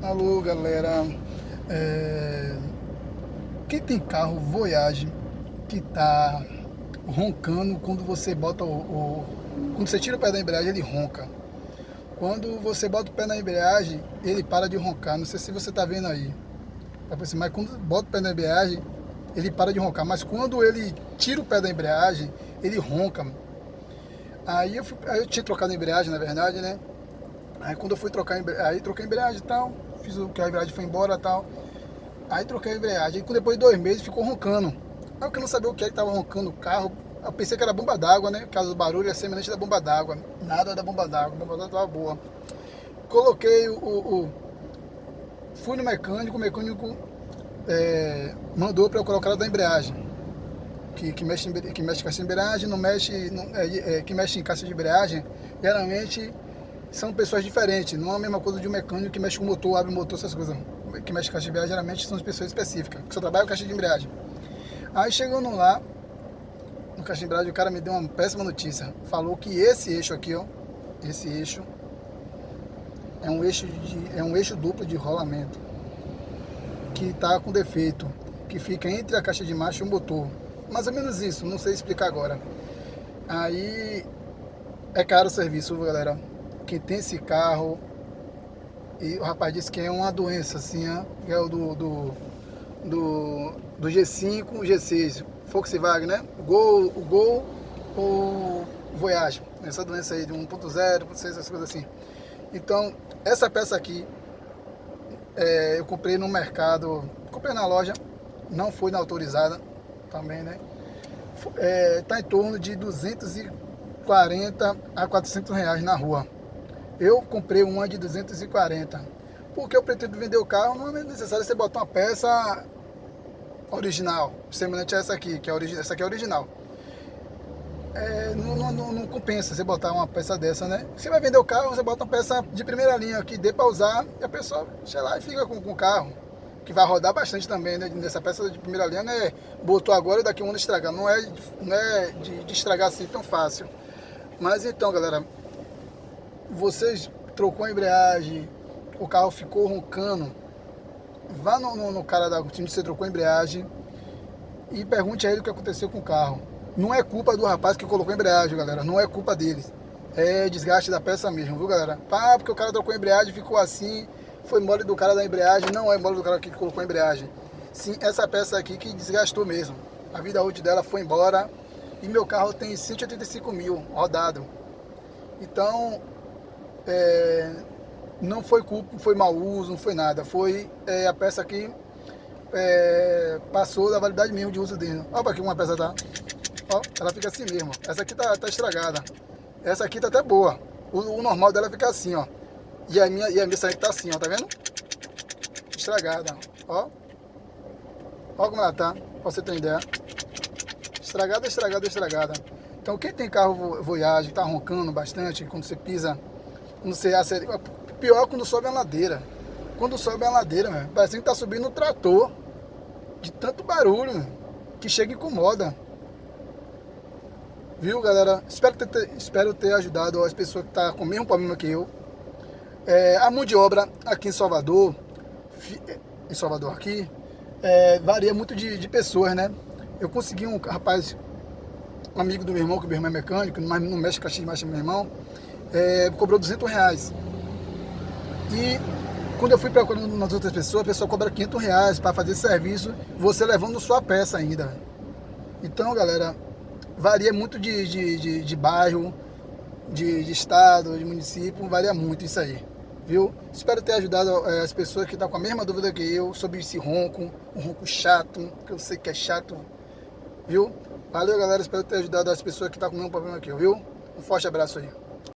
Alô, galera. Quem tem carro Voyage que tá roncando quando você bota quando você tira o pé da embreagem, ele ronca. Quando você bota o pé na embreagem, ele para de roncar. Não sei se você tá vendo aí. Mas quando bota o pé na embreagem, ele para de roncar. Mas quando ele tira o pé da embreagem, ele ronca. Aí eu tinha trocado a embreagem, na verdade, né? Aí quando eu fui trocar a embreagem, aí troquei a embreagem e tal, fiz o que a embreagem foi embora e tal. Aí troquei a embreagem. Aí depois de 2 meses ficou roncando. Aí eu não sabia o que é que tava roncando o carro. Eu pensei que era bomba d'água, né? Caso do barulho é semelhante da bomba d'água. Nada da bomba d'água, a bomba d'água tava boa. Coloquei fui no mecânico, o mecânico mandou para eu colocar ela da embreagem. Que mexe em caixa de embreagem, não mexe, que mexe em caixa de embreagem, geralmente são pessoas diferentes. Não é a mesma coisa de um mecânico que mexe com o motor, abre o motor, essas coisas. Que mexe com caixa de embreagem, geralmente são pessoas específicas, que só trabalham com caixa de embreagem. Aí chegando lá, no caixa de embreagem, o cara me deu uma péssima notícia. Falou que esse eixo aqui, ó, esse eixo é um eixo duplo de rolamento, que está com defeito, que fica entre a caixa de marcha e o motor. Mais ou menos isso, não sei explicar agora. Aí é caro o serviço, galera. Quem tem esse carro, e o rapaz disse que é uma doença, assim, ó, que é o do G5, G6, Volkswagen, né? O Gol ou Voyage. Essa doença aí de 1.0, 1.6, essas coisas assim. Então, essa peça aqui, eu comprei no mercado, comprei na loja, não foi na autorizada também, né? Tá em torno de 240 a 400 reais na rua. Eu comprei uma de 240, porque eu pretendo vender o carro. Não é necessário você botar uma peça original, semelhante a essa aqui, essa aqui é original. Não compensa você botar uma peça dessa, né? Você vai vender o carro, você bota uma peça de primeira linha que dê para usar, e a pessoa, sei lá, e fica com o carro, que vai rodar bastante também, né? Nessa peça de primeira linha, né? Botou agora e daqui a um ano estragar. Não é de estragar assim tão fácil. Mas então, galera, vocês trocou a embreagem, o carro ficou roncando, vá no cara da time que você trocou a embreagem e pergunte a ele o que aconteceu com o carro. Não é culpa do rapaz que colocou a embreagem, galera. Não é culpa deles. É desgaste da peça mesmo, viu, galera? Porque o cara trocou a embreagem, ficou assim, foi mole do cara da embreagem. Não é mole do cara que colocou a embreagem. Sim, essa peça aqui que desgastou mesmo. A vida útil dela foi embora. E meu carro tem 185 mil rodado. Então, não foi culpa, não foi mau uso, não foi nada. Foi a peça aqui passou da validade mesmo de uso dele. Olha aqui como a peça tá. Ó, ela fica assim mesmo. Essa aqui tá estragada. Essa aqui tá até boa. O normal dela fica assim, ó. E a minha aqui tá assim, ó, tá vendo? Estragada. Ó. Ó como ela tá, pra você ter ideia. Estragada, estragada, estragada. Então quem tem carro Voyage, tá roncando bastante, quando você pisa, quando você acelera. Pior quando sobe a ladeira. Quando sobe a ladeira, meu, parece que tá subindo um trator. De tanto barulho, meu, que chega e incomoda. Viu, galera? Espero ter ajudado as pessoas que estão com o mesmo problema que eu. A mão de obra aqui em Salvador aqui, varia muito de pessoas, né? Eu consegui um rapaz, um amigo do meu irmão, que o meu irmão é mecânico, mas não mexe com caixa de marcha, meu irmão, cobrou 200 reais. E quando eu fui procurando nas outras pessoas, a pessoa cobra 500 reais para fazer serviço, você levando sua peça ainda. Então, galera, varia muito de bairro, de estado, de município, varia muito isso aí, viu? Espero ter ajudado as pessoas que estão com a mesma dúvida que eu sobre esse ronco, um ronco chato, que eu sei que é chato, viu? Valeu, galera, espero ter ajudado as pessoas que estão com o mesmo problema que eu, viu? Um forte abraço aí.